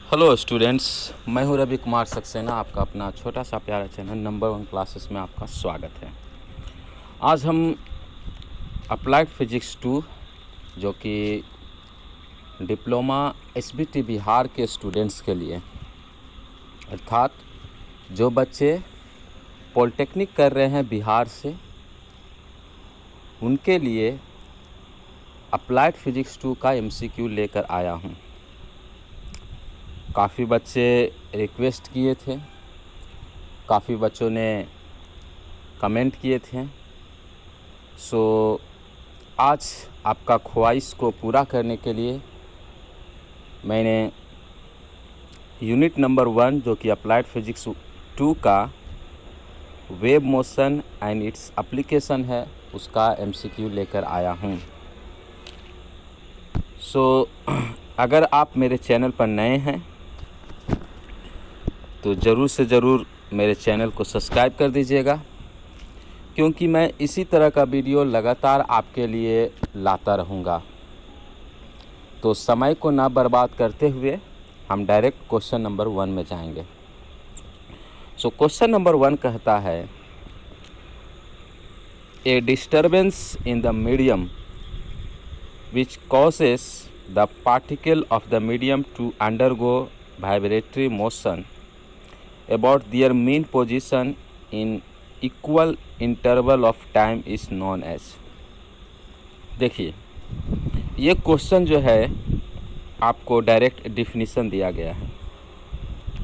Hello students, मैं हूं रवि कुमार सक्सेना। आपका अपना छोटा सा प्यारा चैनल नंबर 1 क्लासेस में आपका स्वागत है। आज हम अप्लाइड फिजिक्स 2 जो कि डिप्लोमा एसबीटी बिहार के स्टूडेंट्स के लिए, अर्थात जो बच्चे पॉलिटेक्निक कर रहे हैं बिहार से, उनके लिए अप्लाइड फिजिक्स 2 का एमसीक्यू लेकर आया हूं। काफ़ी बच्चे रिक्वेस्ट किए थे, काफ़ी बच्चों ने कमेंट किए थे। सो आज आपका ख्वाहिश को पूरा करने के लिए मैंने यूनिट नंबर 1 जो कि अप्लाइड फिजिक्स 2 का wave motion and its application है, उसका एमसीक्यू लेकर आया हूं। सो अगर आप मेरे चैनल पर नए हैं तो ज़रूर से ज़रूर मेरे चैनल को सब्सक्राइब कर दीजिएगा, क्योंकि मैं इसी तरह का वीडियो लगातार आपके लिए लाता रहूँगा। तो समय को ना बर्बाद करते हुए हम डायरेक्ट क्वेश्चन नंबर 1 में जाएंगे। सो क्वेश्चन नंबर 1 कहता है, a disturbance in the medium which causes the particle of the medium to undergo vibratory motion about their mean position in equal interval of time is known as। देखिए, ये question जो है आपको direct definition दिया गया है।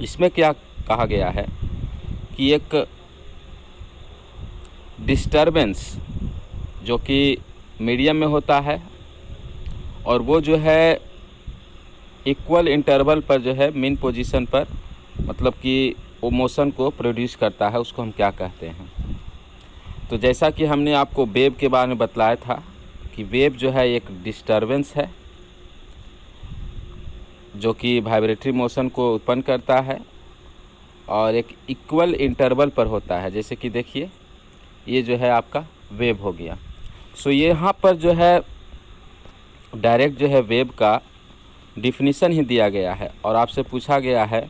इसमें क्या कहा गया है कि एक डिस्टर्बेंस जो कि मीडियम में होता है और वो जो है इक्वल इंटरवल पर जो है मीन पोजीशन पर, मतलब कि वो मोशन को प्रोड्यूस करता है, उसको हम क्या कहते हैं। तो जैसा कि हमने आपको वेव के बारे में बतलाया था कि वेव जो है एक डिस्टर्बेंस है जो कि वाइब्रेटरी मोशन को उत्पन्न करता है और एक इक्वल इंटरवल पर होता है। जैसे कि देखिए, ये जो है आपका वेव हो गया। सो ये यहाँ पर जो है डायरेक्ट जो है वेव का डिफिनीशन ही दिया गया है और आपसे पूछा गया है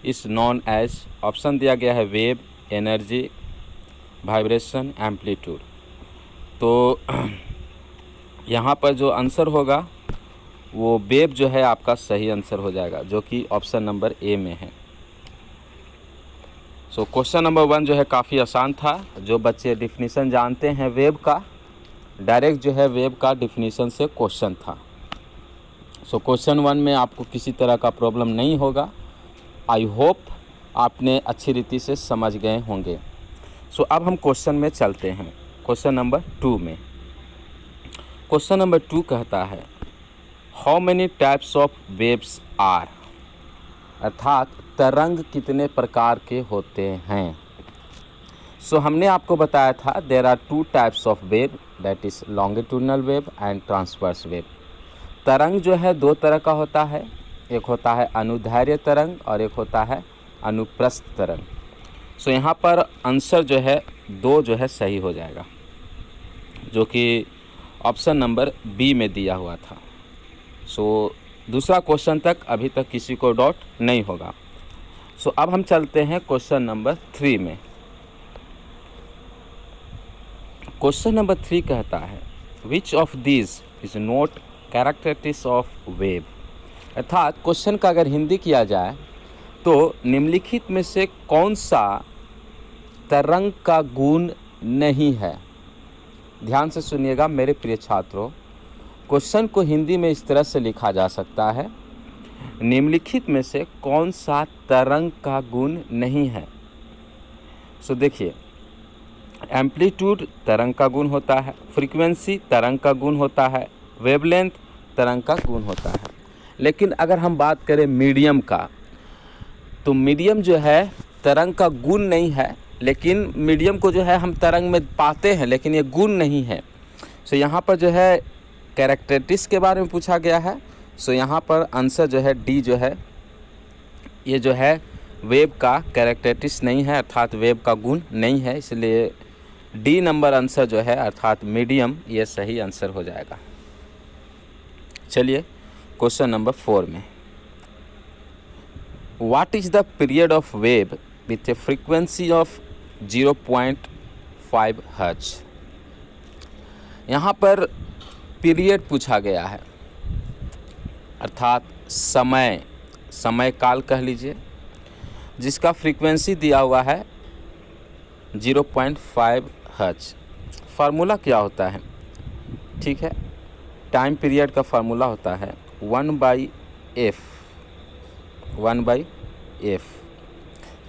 इस नॉन एज, ऑप्शन दिया गया है वेव, एनर्जी, वाइब्रेशन, एम्पलीट्यूड। तो यहाँ पर जो आंसर होगा वो वेव जो है आपका सही आंसर हो जाएगा, जो कि ऑप्शन नंबर ए में है। सो क्वेश्चन नंबर 1 जो है काफ़ी आसान था। जो बच्चे डिफिनीशन जानते हैं वेव का, डायरेक्ट जो है वेव का डिफिनीशन से क्वेश्चन था। सो क्वेश्चन 1 में आपको किसी तरह का प्रॉब्लम नहीं होगा। आई होप आपने अच्छी रीति से समझ गए होंगे। सो अब हम क्वेश्चन में चलते हैं, क्वेश्चन नंबर 2 में। क्वेश्चन नंबर 2 कहता है, how many types of waves are, अर्थात तरंग कितने प्रकार के होते हैं। सो हमने आपको बताया था there are 2 types of wave, that is longitudinal wave and transverse wave. तरंग जो है 2 तरह का होता है, एक होता है अनुदैर्ध्य तरंग और एक होता है अनुप्रस्थ तरंग। सो यहाँ पर आंसर जो है 2 जो है सही हो जाएगा, जो कि ऑप्शन नंबर बी में दिया हुआ था। सो दूसरा क्वेश्चन तक अभी तक किसी को डाउट नहीं होगा। सो अब हम चलते हैं क्वेश्चन नंबर 3 में। क्वेश्चन नंबर 3 कहता है, which of these is not characteristics of wave, अर्थात क्वेश्चन का अगर हिंदी किया जाए तो निम्नलिखित में से कौन सा तरंग का गुण नहीं है। ध्यान से सुनिएगा मेरे प्रिय छात्रों, क्वेश्चन को हिंदी में इस तरह से लिखा जा सकता है, निम्नलिखित में से कौन सा तरंग का गुण नहीं है। सो देखिए, एम्पलीट्यूड तरंग का गुण होता है, फ्रीक्वेंसी तरंग का गुण होता है, वेवलेंथ तरंग का गुण होता है। लेकिन अगर हम बात करें मीडियम का, तो मीडियम जो है तरंग का गुण नहीं है, लेकिन मीडियम को जो है हम तरंग में पाते हैं, लेकिन ये गुण नहीं है। सो यहाँ पर जो है कैरेक्टरिस्टिक्स के बारे में पूछा गया है। सो यहाँ पर आंसर जो है डी जो है, ये जो है वेव का कैरेक्टरिस्टिक्स नहीं है, अर्थात वेव का गुण नहीं है, इसलिए डी नंबर आंसर जो है अर्थात मीडियम, ये सही आंसर हो जाएगा। चलिए क्वेश्चन नंबर 4 में। What is the period of wave with a frequency of 0.5 hertz? यहाँ पर पीरियड पूछा गया है, अर्थात समय काल कह लीजिए, जिसका फ्रीक्वेंसी दिया हुआ है 0.5 हर्ट्ज। फार्मूला क्या होता है? ठीक है, टाइम पीरियड का फार्मूला होता है 1/f,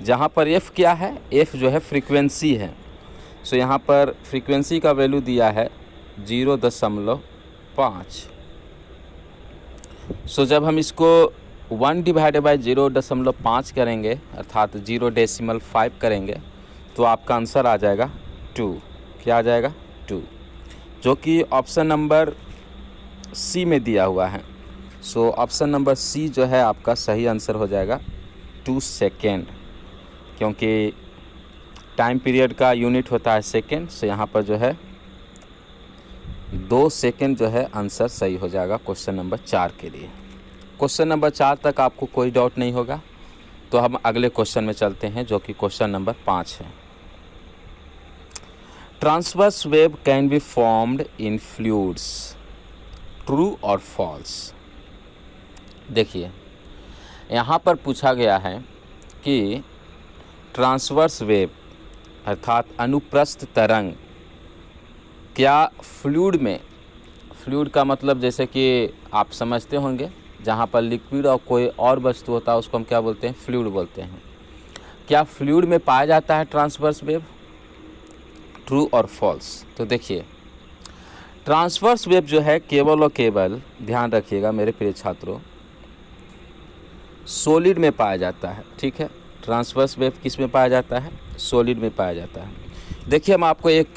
जहाँ पर f क्या है? f जो है फ्रीक्वेंसी है। सो यहाँ पर फ्रीक्वेंसी का वैल्यू दिया है 0.5। सो जब हम इसको 1/0.5 करेंगे, अर्थात 0.5 करेंगे, तो आपका आंसर आ जाएगा 2। क्या आ जाएगा? 2, जो कि ऑप्शन नंबर सी में दिया हुआ है। सो ऑप्शन नंबर सी जो है आपका सही आंसर हो जाएगा 2 सेकेंड, क्योंकि टाइम पीरियड का यूनिट होता है सेकेंड। सो यहाँ पर जो है 2 सेकेंड जो है आंसर सही हो जाएगा क्वेश्चन नंबर 4 के लिए। क्वेश्चन नंबर 4 तक आपको कोई डाउट नहीं होगा, तो हम अगले क्वेश्चन में चलते हैं, जो कि क्वेश्चन नंबर 5 है। Transverse wave can be formed in fluids, true और फॉल्स? देखिए, यहाँ पर पूछा गया है कि ट्रांसवर्स वेव अर्थात अनुप्रस्थ तरंग क्या फ्लूइड में, फ्लूइड का मतलब जैसे कि आप समझते होंगे, जहाँ पर लिक्विड और कोई और वस्तु होता है उसको हम क्या बोलते हैं? फ्लूइड बोलते हैं। क्या फ्लूइड में पाया जाता है ट्रांसवर्स वेव? ट्रू और फॉल्स? तो देखिए, ट्रांसवर्स वेव जो है केवल और केवल, ध्यान रखिएगा मेरे प्रिय छात्रों, सॉलिड में पाया जाता है। ठीक है, ट्रांसवर्स वेव किस में पाया जाता है? सॉलिड में पाया जाता है। देखिए, हम आपको एक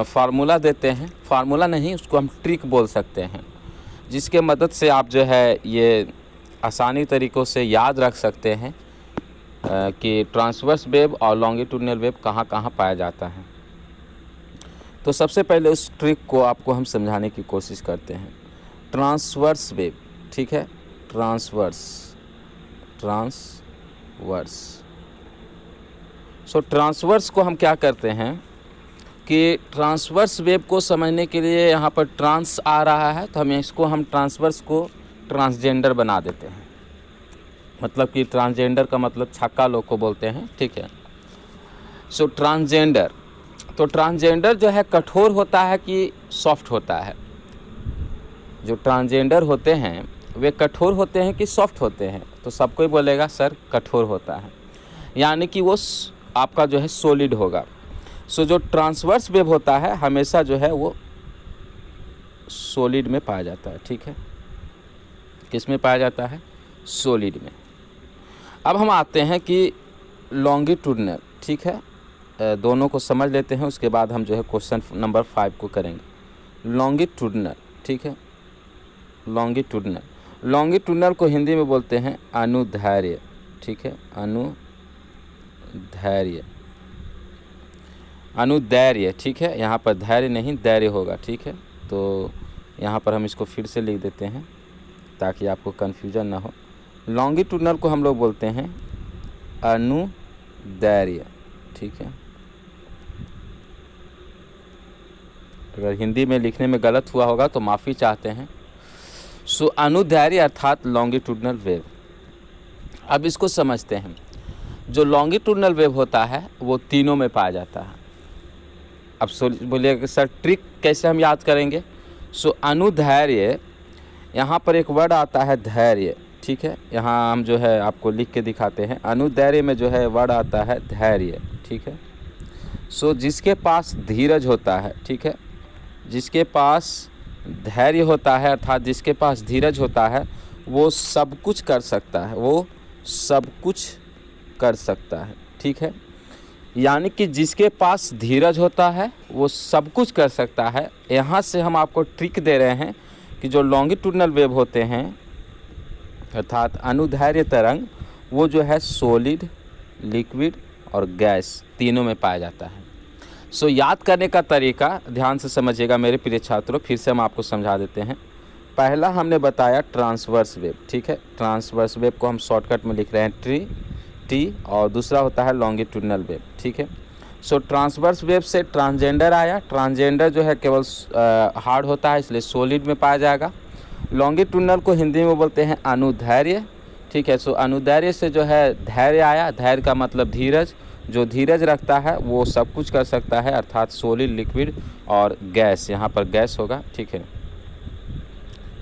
फार्मूला देते हैं, फार्मूला नहीं, उसको हम ट्रिक बोल सकते हैं, जिसके मदद से आप जो है ये आसानी तरीक़ों से याद रख सकते हैं कि ट्रांसवर्स वेव और लॉन्गिट्यूडिनल वेव कहाँ कहाँ पाया जाता है। तो सबसे पहले उस ट्रिक को आपको हम समझाने की कोशिश करते हैं। ट्रांसवर्स वेव, ठीक है, ट्रांसवर्स। सो ट्रांसवर्स को हम क्या करते हैं कि ट्रांसवर्स वेव को समझने के लिए यहाँ पर ट्रांस आ रहा है, तो हम ट्रांसवर्स को ट्रांसजेंडर बना देते हैं। मतलब कि ट्रांसजेंडर का मतलब छक्का लोग को बोलते हैं। ठीक है, सो ट्रांसजेंडर, तो ट्रांसजेंडर जो है कठोर होता है कि सॉफ्ट होता है? जो ट्रांसजेंडर होते हैं वे कठोर होते हैं कि सॉफ्ट होते हैं? तो सब कोई बोलेगा सर कठोर होता है, यानी कि वो आपका जो है सॉलिड होगा। सो जो ट्रांसवर्स वेव होता है हमेशा जो है वो सॉलिड में पाया जाता है। ठीक है, किस में पाया जाता है? सॉलिड में। अब हम आते हैं कि लॉन्गिट्यूडिनल। ठीक है, दोनों को समझ लेते हैं, उसके बाद हम जो है क्वेश्चन नंबर 5 को करेंगे। लॉन्गिट्यूडिनल, ठीक है, लॉन्गिट्यूडिनल को हिंदी में बोलते हैं अनुदैर्घ्य। ठीक है, अनुदैर्घ्य। ठीक है, यहाँ पर धैर्य नहीं दैर्घ्य होगा। ठीक है, तो यहाँ पर हम इसको फिर से लिख देते हैं ताकि आपको कन्फ्यूजन ना हो। लॉन्गिट्यूडिनल को हम लोग बोलते हैं अनुदैर्घ्य। ठीक है, अगर हिंदी में लिखने में गलत हुआ होगा तो माफ़ी चाहते हैं। सो अनुदैर्घ्य अर्थात लॉन्गिट्यूडिनल वेव। अब इसको समझते हैं। जो लॉन्गिट्यूडिनल वेव होता है वो तीनों में पाया जाता है। अब बोलिए कि सर ट्रिक कैसे हम याद करेंगे? सो अनुदैर्घ्य, यहाँ पर एक वर्ड आता है धैर्य। ठीक है, यहाँ हम जो है आपको लिख के दिखाते हैं। अनुदैर्घ्य में जो है वर्ड आता है धैर्य। ठीक है, सो जिसके पास धीरज होता है, ठीक है, जिसके पास धैर्य होता है अर्थात जिसके पास धीरज होता है वो सब कुछ कर सकता है, वो सब कुछ कर सकता है। ठीक है, यानी कि जिसके पास धीरज होता है वो सब कुछ कर सकता है। यहाँ से हम आपको ट्रिक दे रहे हैं कि जो लॉन्गिट्यूडिनल वेव होते हैं अर्थात अनुदैर्घ्य तरंग, वो जो है सॉलिड, लिक्विड और गैस तीनों में पाया जाता है। सो याद करने का तरीका ध्यान से समझिएगा मेरे प्रिय छात्रों, फिर से हम आपको समझा देते हैं। पहला हमने बताया ट्रांसवर्स वेव, ठीक है। ट्रांसवर्स वेव को हम शॉर्टकट में लिख रहे हैं टी, और दूसरा होता है लॉन्गिट्यूडनल वेव, ठीक है। सो ट्रांसवर्स वेव से ट्रांसजेंडर आया। ट्रांसजेंडर जो है केवल हार्ड होता है, इसलिए सॉलिड में पाया जाएगा। लॉन्गिट्यूडनल को हिंदी में बोलते हैं अनुधैर्य, ठीक है। सो अनुधैर्य से जो है धैर्य आया। धैर्य का मतलब धीरज, जो धीरज रखता है वो सब कुछ कर सकता है, अर्थात सॉलिड, लिक्विड और गैस, यहाँ पर गैस होगा, ठीक है।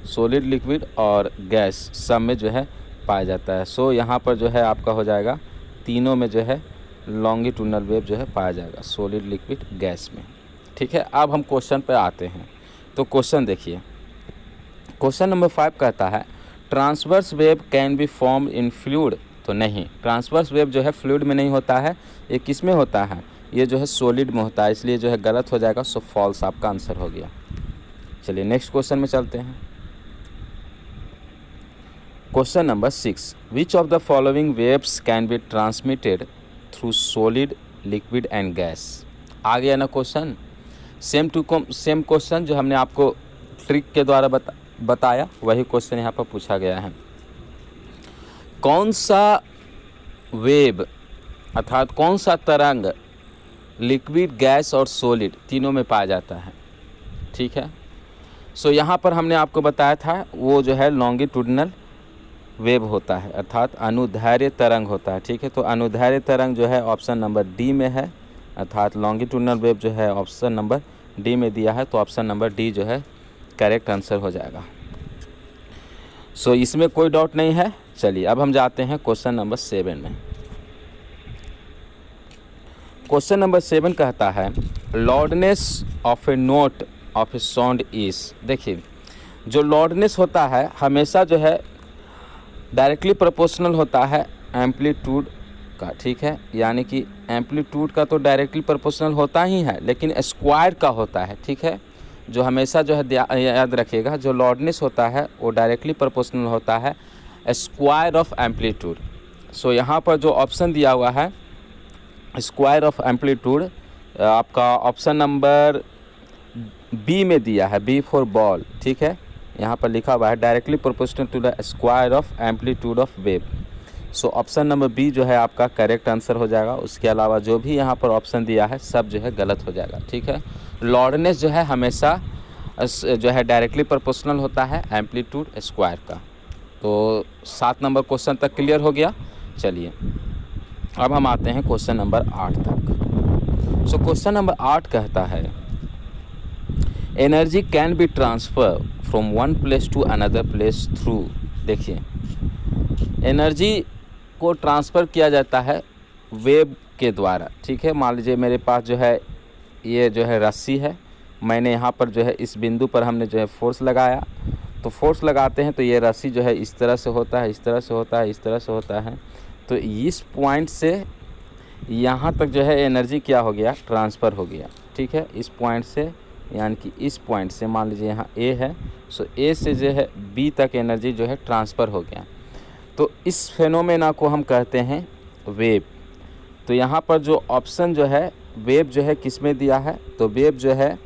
सॉलिड, लिक्विड और गैस सब में जो है पाया जाता है। सो यहाँ पर जो है आपका हो जाएगा तीनों में जो है लॉन्गिट्यूडनल वेव जो है पाया जाएगा, सॉलिड, लिक्विड, गैस में, ठीक है। अब हम क्वेश्चन पे आते हैं। तो क्वेश्चन देखिए, क्वेश्चन नंबर 5 कहता है transverse wave can be form in fluid. तो नहीं, ट्रांसवर्स वेव जो है फ्लूइड में नहीं होता है, ये किस में होता है, ये जो है सॉलिड में होता है, इसलिए जो है गलत हो जाएगा। सो फॉल्स आपका आंसर हो गया। चलिए नेक्स्ट क्वेश्चन में चलते हैं। Question number 6, which of the following waves can be transmitted through solid, liquid and gas. आ गया ना क्वेश्चन, सेम क्वेश्चन जो हमने आपको ट्रिक के द्वारा बताया, वही क्वेश्चन यहाँ पर पूछा गया है। कौन सा वेव अर्थात कौन सा तरंग लिक्विड, गैस और सॉलिड तीनों में पाया जाता है, ठीक है। सो यहाँ पर हमने आपको बताया था वो जो है लॉन्गिट्यूडनल वेव होता है, अर्थात अनुदैर्घ्य तरंग होता है, ठीक है। तो अनुदैर्घ्य तरंग जो है ऑप्शन नंबर डी में है, अर्थात लॉन्गिट्यूडनल वेव जो है ऑप्शन नंबर डी में दिया है, तो ऑप्शन नंबर डी जो है करेक्ट आंसर हो जाएगा। सो इसमें कोई डाउट नहीं है। चलिए अब हम जाते हैं क्वेश्चन नंबर 7 में। क्वेश्चन नंबर 7 कहता है loudness of a note of a sound is. देखिए, जो लॉर्डनेस होता है हमेशा जो है डायरेक्टली प्रोपोर्शनल होता है एम्पलीट्यूड का, ठीक है। यानी कि एम्पलीट्यूड का तो डायरेक्टली प्रोपोर्शनल होता ही है, लेकिन स्क्वायर का होता है, ठीक है। जो हमेशा जो है याद रखिएगा, जो लॉर्डनेस होता है वो डायरेक्टली प्रोपोर्शनल होता है स्क्वायर ऑफ एम्पलीट्यूड। सो यहाँ पर जो ऑप्शन दिया हुआ है स्क्वायर ऑफ एम्पलीट्यूड, आपका ऑप्शन नंबर बी में दिया है, बी फॉर बॉल, ठीक है। यहाँ पर लिखा हुआ है directly proportional to the square of amplitude of wave. So option number B जो है आपका करेक्ट आंसर हो जाएगा। उसके अलावा जो भी यहाँ पर ऑप्शन दिया है सब जो है गलत हो जाएगा, ठीक है। लॉर्डनेस जो है हमेशा जो है डायरेक्टली प्रोपोर्शनल होता है एम्पलीट्यूड स्क्वायर का। तो 7 नंबर क्वेश्चन तक क्लियर हो गया। चलिए अब हम आते हैं क्वेश्चन नंबर 8 तक। सो क्वेश्चन नंबर 8 कहता है energy can be transfer from one place to another place through. देखिए, एनर्जी को ट्रांसफ़र किया जाता है वेव के द्वारा, ठीक है। मान लीजिए मेरे पास जो है ये जो है रस्सी है, मैंने यहाँ पर जो है इस बिंदु पर हमने जो है फोर्स लगाया, तो फोर्स लगाते हैं तो ये रस्सी जो है इस तरह से होता है, इस तरह से होता है, इस तरह से होता है। तो इस पॉइंट से यहाँ तक जो है एनर्जी क्या हो गया, ट्रांसफ़र हो गया, ठीक है। इस पॉइंट से यानी कि इस पॉइंट से मान लीजिए यहाँ ए है, सो ए से जो है बी तक एनर्जी जो है ट्रांसफ़र हो गया। तो इस फेनोमेना को हम कहते हैं वेव। तो यहाँ पर जो ऑप्शन जो है वेव जो है किस में दिया है, तो वेव जो है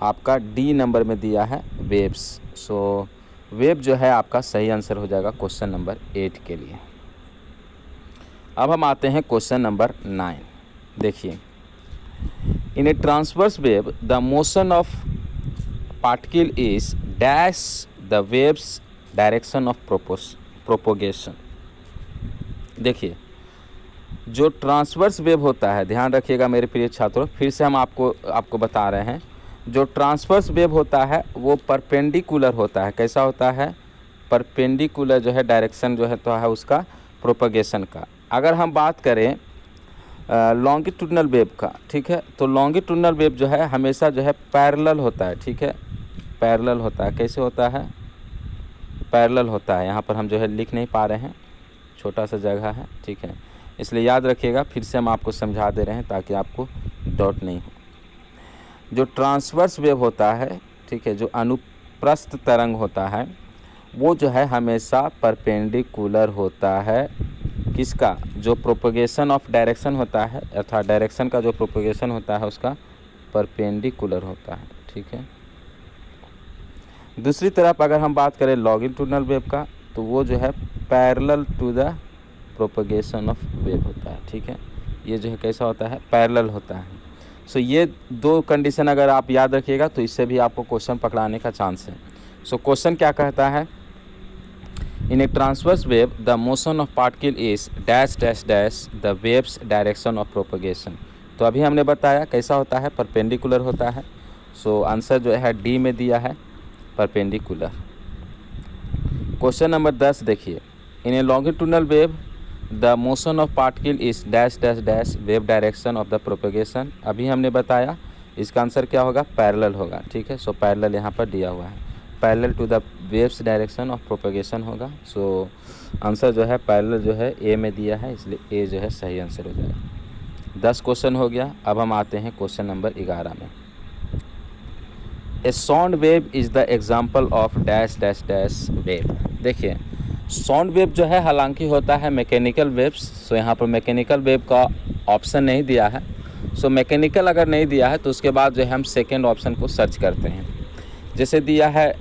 आपका डी नंबर में दिया है, वेव्स। सो वेव जो है आपका सही आंसर हो जाएगा क्वेश्चन नंबर 8 के लिए। अब हम आते हैं क्वेश्चन नंबर 9। देखिए, in a transverse wave the motion of particle is dash the waves direction of propagation. देखिए, जो ट्रांसवर्स वेव होता है, ध्यान रखिएगा मेरे प्रिय छात्रों, फिर से हम आपको बता रहे हैं, जो ट्रांसवर्स वेव होता है वो परपेंडिकुलर होता है। कैसा होता है, परपेंडिकुलर जो है डायरेक्शन जो है तो है उसका प्रोपोगेशन का। अगर हम बात करें लॉन्गिट्यूडनल वेव का, ठीक है, तो लॉन्गिट्यूडनल वेव जो है हमेशा जो है पैरेलल होता है, ठीक है, पैरेलल होता है। कैसे होता है, पैरेलल होता है। यहाँ पर हम जो है लिख नहीं पा रहे हैं, छोटा सा जगह है, ठीक है, इसलिए याद रखिएगा। फिर से हम आपको समझा दे रहे हैं ताकि आपको डाउट नहीं हो। जो ट्रांसवर्स वेव होता है, ठीक है, जो अनुप्रस्थ तरंग होता है वो जो है हमेशा परपेंडिकुलर होता है। किसका, जो प्रोपोगेशन ऑफ डायरेक्शन होता है अर्थात डायरेक्शन का जो प्रोपोगेशन होता है उसका परपेंडिकुलर होता है, ठीक है। दूसरी तरफ अगर हम बात करें लॉन्गिट्यूडनल वेव का, तो वो जो है parallel to the propagation of wave होता है, ठीक है। ये जो है कैसा होता है, पैरेलल होता है। सो ये दो कंडीशन अगर आप याद रखिएगा तो इससे भी आपको क्वेश्चन पकड़ाने का चांस है। सो क्वेश्चन क्या कहता है, in a transverse wave the motion of particle is dash dash dash the waves direction of propagation. तो अभी हमने बताया कैसा होता है, परपेंडिकुलर होता है। सो आंसर जो है डी में दिया है, परपेंडिकुलर। क्वेश्चन नंबर 10 देखिए, in a longitudinal wave the motion of particle is dash dash dash wave direction of the propagation. अभी हमने बताया इसका आंसर क्या होगा, पैरेलल होगा, ठीक है। सो पैरेलल यहाँ पर दिया हुआ है, parallel to the waves direction of propagation होगा। सो आंसर जो है पैरेलल जो है ए में दिया है, इसलिए ए जो है सही आंसर हो जाएगा। 10 क्वेश्चन हो गया। अब हम आते हैं क्वेश्चन नंबर 11 में। A sound wave is the example of dash dash dash wave. देखिए साउंड वेव जो है हालांकि होता है मैकेनिकल वेव्स। सो यहाँ पर मैकेनिकल वेव का ऑप्शन नहीं दिया है। सो मैकेनिकल अगर नहीं दिया है तो उसके बाद जो है हम सेकेंड ऑप्शन को सर्च करते हैं। जैसे दिया है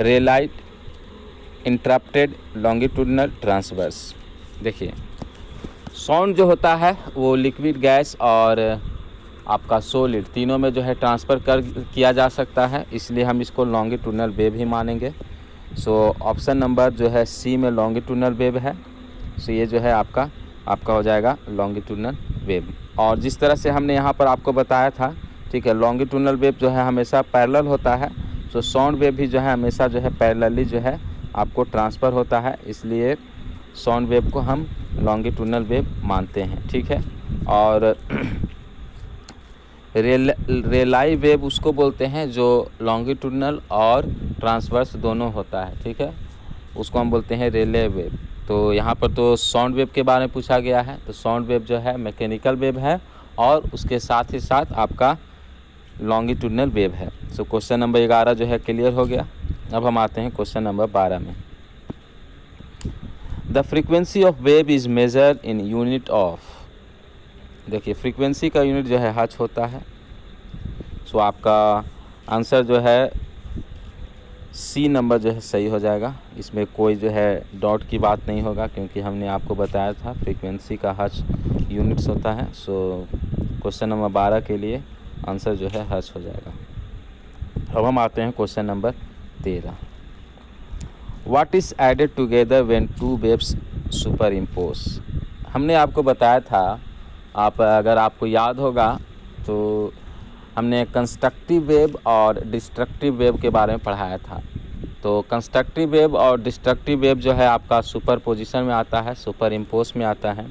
रेलाइट, इंटरप्टेड, लॉन्गिट्यूडनल, ट्रांसवर्स। देखिए साउंड जो होता है वो लिक्विड, गैस और आपका सॉलिड तीनों में जो है ट्रांसफ़र किया जा सकता है, इसलिए हम इसको लॉन्गिट्यूडनल वेव ही मानेंगे। सो ऑप्शन नंबर जो है सी में लॉन्गिट्यूडनल वेव है। सो ये जो है आपका हो जाएगा लॉन्गिट्यूडनल वेव। और जिस तरह से हमने यहाँ पर आपको बताया था, ठीक है, लॉन्गिट्यूडनल वेव जो है हमेशा पैरेलल होता है। सो साउंड वेव भी जो है हमेशा जो है पैरेलली जो है आपको ट्रांसफ़र होता है, इसलिए साउंड वेव को हम लॉन्गिट्यूडनल वेव मानते हैं, ठीक है। और रेलाई वेव उसको बोलते हैं जो लॉन्गिट्यूडनल और ट्रांसवर्स दोनों होता है, ठीक है, उसको हम बोलते हैं रेले वेव। तो यहाँ पर तो साउंड वेव के बारे में पूछा गया है, तो साउंड वेव जो है मैकेनिकल वेव है और उसके साथ ही साथ आपका लॉन्गिट्यूडनल वेव है। सो क्वेश्चन नंबर 11 जो है क्लियर हो गया। अब हम आते हैं क्वेश्चन नंबर 12 में। The frequency of wave is measured in unit of. देखिए फ्रीक्वेंसी का यूनिट जो है हर्ट्ज होता है। सो आपका आंसर जो है सी नंबर जो है सही हो जाएगा। इसमें कोई जो है डॉट की बात नहीं होगा, क्योंकि हमने आपको बताया था फ्रीक्वेंसी का हर्ट्ज यूनिट्स होता है। सो क्वेश्चन नंबर 12 के लिए आंसर जो है हर्ट्ज हो जाएगा। अब हम आते हैं question number 13। What is added together when two waves superimpose. हमने आपको बताया था, अगर आपको याद होगा तो हमने कंस्ट्रक्टिव वेव और डिस्ट्रक्टिव वेव के बारे में पढ़ाया था। तो कंस्ट्रक्टिव वेव और डिस्ट्रक्टिव वेव जो है आपका सुपर पोजिशन में आता है, सुपर इम्पोज में आता है।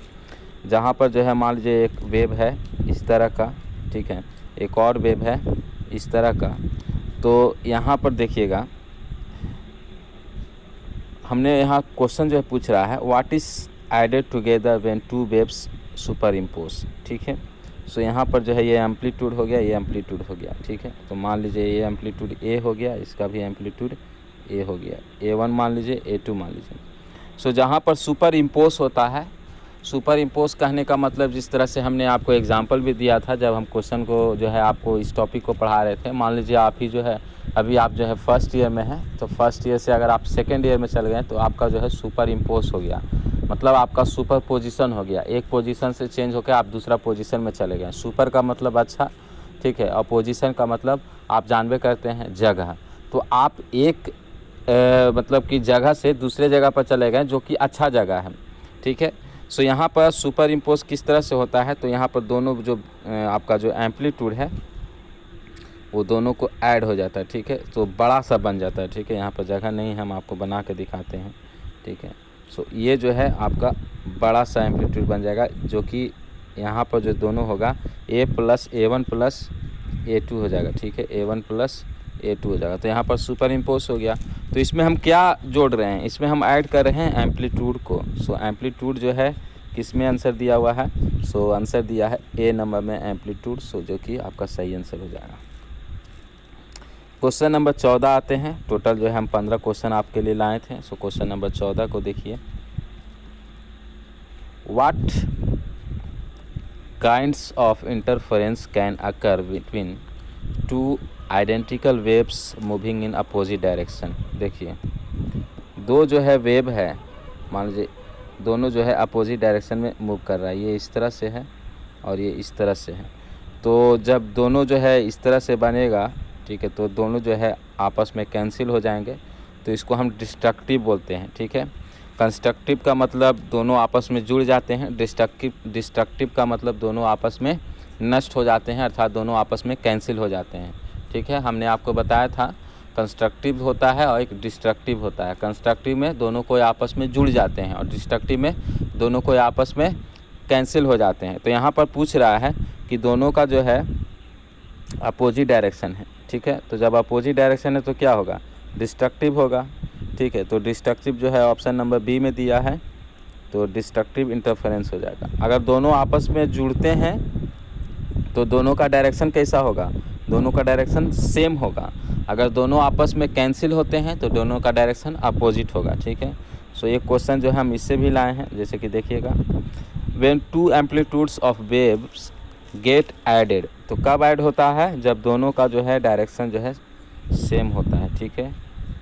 जहाँ पर जो है मान लीजिए एक वेव है इस तरह का, ठीक है, एक और वेव है इस तरह का। तो यहाँ पर देखिएगा हमने यहाँ क्वेश्चन जो है पूछ रहा है what is added together when two waves superimpose, ठीक है। सो यहाँ पर जो है ये एम्पलीट्यूड हो गया, ये एम्पलीट्यूड हो गया, ठीक है। तो मान लीजिए ये एम्पलीट्यूड ए हो गया, इसका भी एम्पलीट्यूड ए हो गया, A1 मान लीजिए, A2 मान लीजिए। सो जहाँ पर सुपर इम्पोज होता है, सुपर इम्पोज कहने का मतलब जिस तरह से हमने आपको एग्जांपल भी दिया था जब हम क्वेश्चन को जो है आपको इस टॉपिक को पढ़ा रहे थे। मान लीजिए आप ही जो है अभी आप जो है फर्स्ट ईयर में हैं, तो फर्स्ट ईयर से अगर आप सेकेंड ईयर में चल गए तो आपका जो है सुपर इम्पोज हो गया, मतलब आपका सुपर पोजीशन हो गया। एक पोजीशन से चेंज होकर आप दूसरा पोजीशन में चले गए। सुपर का मतलब अच्छा, ठीक है, और पोजीशन का मतलब आप जानबे करते हैं जगह। तो आप एक मतलब कि जगह से दूसरे जगह पर चले गए जो कि अच्छा जगह है, ठीक है। सो यहाँ पर सुपर इम्पोज किस तरह से होता है, तो यहाँ पर दोनों जो आपका जो एम्पलीट्यूड है वो दोनों को ऐड हो जाता है, ठीक है, तो बड़ा सा बन जाता है, ठीक है। यहाँ पर जगह नहीं है, हम आपको बना के दिखाते हैं, ठीक है। सो ये जो है आपका बड़ा सा एम्पलीट्यूड बन जाएगा, जो कि यहाँ पर जो दोनों होगा A+A1 + A2 हो जाएगा, ठीक है, A1 + A2 हो जाएगा। तो यहाँ पर सुपर इम्पोज हो गया। तो इसमें हम क्या जोड़ रहे हैं, इसमें हम ऐड कर रहे हैं एम्पलीट्यूड को। सो एम्पलीट्यूड जो है किस में आंसर दिया हुआ है, सो आंसर दिया है ए नंबर में एम्पलीट्यूड, सो जो कि आपका सही आंसर हो जाएगा। क्वेश्चन नंबर 14 आते हैं। टोटल जो है हम 15 क्वेश्चन आपके लिए लाए थे। सो क्वेश्चन नंबर 14 को देखिए। What kinds of interference can occur between two identical waves moving in opposite direction. देखिए दो जो है वेव है, मान लीजिए दोनों जो है अपोजिट डायरेक्शन में मूव कर रहा है, ये इस तरह से है और ये इस तरह से है। तो जब दोनों जो है इस तरह से बनेगा, ठीक है, तो दोनों जो है आपस में कैंसिल हो जाएंगे, तो इसको हम डिस्ट्रक्टिव बोलते हैं। ठीक है, कंस्ट्रक्टिव का मतलब दोनों आपस में जुड़ जाते हैं, डिस्ट्रक्टिव का मतलब दोनों आपस में नष्ट हो जाते हैं, अर्थात दोनों आपस में कैंसिल हो जाते हैं। ठीक है, हमने आपको बताया था कंस्ट्रक्टिव होता है और एक डिस्ट्रक्टिव होता है। कंस्ट्रक्टिव में दोनों कोई आपस में जुड़ जाते हैं और डिस्ट्रक्टिव में दोनों कोई आपस में कैंसिल हो जाते हैं। तो यहाँ पर पूछ रहा है कि दोनों का जो है अपोजिट डायरेक्शन है। ठीक है, तो जब अपोजिट डायरेक्शन है तो क्या होगा, डिस्ट्रक्टिव होगा। ठीक है, तो डिस्ट्रक्टिव जो है ऑप्शन नंबर बी में दिया है, तो डिस्ट्रक्टिव इंटरफेरेंस हो जाएगा। अगर दोनों आपस में जुड़ते हैं तो दोनों का डायरेक्शन कैसा होगा, दोनों का डायरेक्शन सेम होगा। अगर दोनों आपस में कैंसिल होते हैं तो दोनों का डायरेक्शन अपोजिट होगा। ठीक है, सो ये क्वेश्चन जो है हम इससे भी लाए हैं, जैसे कि देखिएगा, when two amplitudes of waves get added, तो कब ऐड होता है, जब दोनों का जो है डायरेक्शन जो है सेम होता है। ठीक है,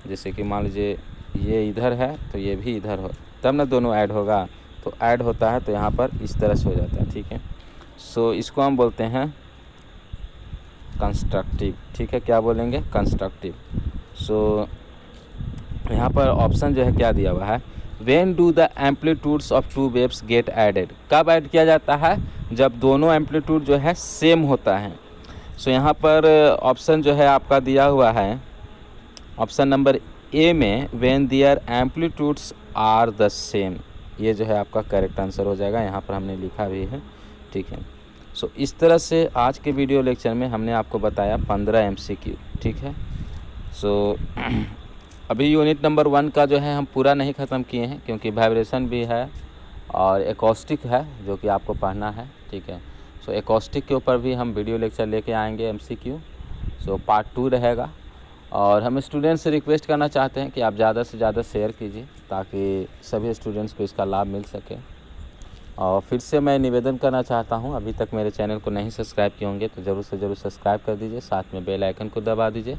जैसे कि मान लीजिए ये इधर है तो ये भी इधर हो, तब ना दोनों ऐड होगा। तो ऐड होता है तो यहाँ पर इस तरह से हो जाता है। ठीक है, सो इसको हम बोलते हैं कंस्ट्रक्टिव। ठीक है, क्या बोलेंगे, कंस्ट्रक्टिव। सो यहाँ पर ऑप्शन जो है क्या दिया हुआ है, when do the amplitudes of two waves get added, कब ऐड किया जाता है, जब दोनों एम्पलीट्यूड जो है सेम होता है। सो यहाँ पर ऑप्शन जो है आपका दिया हुआ है ऑप्शन नंबर ए में, when their amplitudes are the same, ये जो है आपका करेक्ट आंसर हो जाएगा, यहाँ पर हमने लिखा भी है। ठीक है, सो इस तरह से आज के वीडियो लेक्चर में हमने आपको बताया 15 MCQ। ठीक है, सो अभी यूनिट नंबर 1 का जो है हम पूरा नहीं ख़त्म किए हैं, क्योंकि वाइब्रेशन भी है और एकॉस्टिक है जो कि आपको पढ़ना है। ठीक है, सो एकॉस्टिक के ऊपर भी हम वीडियो लेक्चर लेके आएंगे MCQ, सो पार्ट 2 रहेगा। और हम स्टूडेंट्स से रिक्वेस्ट करना चाहते हैं कि आप ज़्यादा से ज़्यादा शेयर कीजिए ताकि सभी स्टूडेंट्स को इसका लाभ मिल सके। और फिर से मैं निवेदन करना चाहता हूं, अभी तक मेरे चैनल को नहीं सब्सक्राइब किए होंगे तो ज़रूर से ज़रूर सब्सक्राइब कर दीजिए, साथ में बेल आइकन को दबा दीजिए,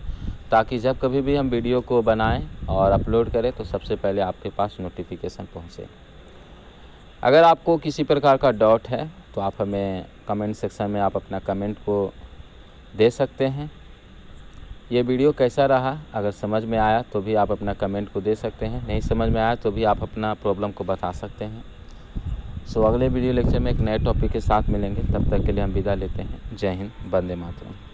ताकि जब कभी भी हम वीडियो को बनाएं और अपलोड करें तो सबसे पहले आपके पास नोटिफिकेशन पहुंचे। अगर आपको किसी प्रकार का डाउट है तो आप हमें कमेंट सेक्शन में आप अपना कमेंट को दे सकते हैं। ये वीडियो कैसा रहा, अगर समझ में आया तो भी आप अपना कमेंट को दे सकते हैं, नहीं समझ में आया तो भी आप अपना प्रॉब्लम को बता सकते हैं। सो अगले वीडियो लेक्चर में एक नए टॉपिक के साथ मिलेंगे, तब तक के लिए हम विदा लेते हैं। जय हिंद, वंदे मातरम।